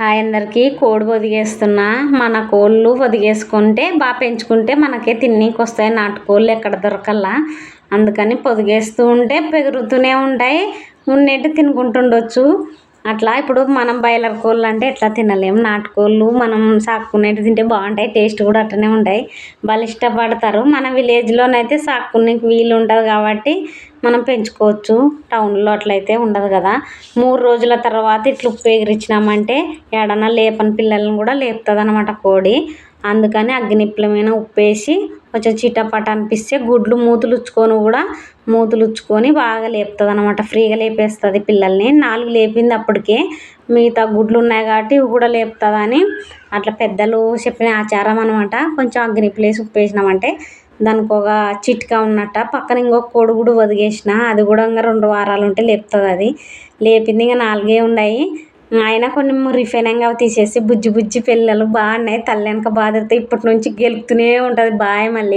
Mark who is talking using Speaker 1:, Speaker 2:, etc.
Speaker 1: Hi అందరికీ. కోడి పొదిగేస్తున్నా. మన కోళ్ళు పొదిగేసుకుంటే బాగా పెంచుకుంటే మనకే తిన్నీకి వస్తాయి. నాటుకోళ్ళు ఎక్కడ దొరకల్లా, అందుకని పొదిగేస్తూ ఉంటే పెరుగుతూనే ఉంటాయి. ఉన్నట్టు తినుకుంటుండొచ్చు. అట్లా ఇప్పుడు మనం బాయిలర్ కోళ్ళు అంటే ఎట్లా తినలేము. నాటుకోళ్ళు మనం సాకునేటి తింటే బాగుంటాయి, టేస్ట్ కూడా అట్లనే ఉంటాయి. వాళ్ళు ఇష్టపడతారు. మన విలేజ్లోనైతే సాకునేకి వీలు ఉండదు కాబట్టి మనం పెంచుకోవచ్చు. టౌన్లో అట్లయితే ఉండదు కదా. 3 రోజుల తర్వాత ఇట్లా ఉప్పు ఎగిరించినామంటే ఏడన్నా లేపని పిల్లలను కూడా లేపుతుంది అనమాట కోడి. అందుకని అగ్గినిప్పుల మీద ఉప్పేసి కొంచెం చిటపట అనిపిస్తే గుడ్లు మూతులుచ్చుకొని బాగా లేపుతుంది అనమాట. ఫ్రీగా లేపేస్తుంది పిల్లల్ని. 4 లేపింది అప్పటికే. మిగతా గుడ్లు ఉన్నాయి కాబట్టి ఇవి కూడా లేపుతుందని అట్లా పెద్దలు చెప్పిన ఆచారం అనమాట. కొంచెం అగ్గినిప్పులేసి ఉప్పేసినామంటే దానికి ఒక చిట్కా ఉన్నట్ట. పక్కన ఇంకొక కోడి కూడా వదిగేసిన, అది కూడా ఇంకా 2 వారాలు ఉంటే లేపుతుంది. అది లేపింది. ఇంకా 4 ఉన్నాయి. అయినా కొన్ని రిఫైనింగ్ అవి తీసేసి బుజ్జి పిల్లలు బాగున్నాయి. తల్లి వెనక బాధతో ఇప్పటి నుంచి గెలుపుతూనే ఉంటుంది. బాయ్ మళ్ళీ.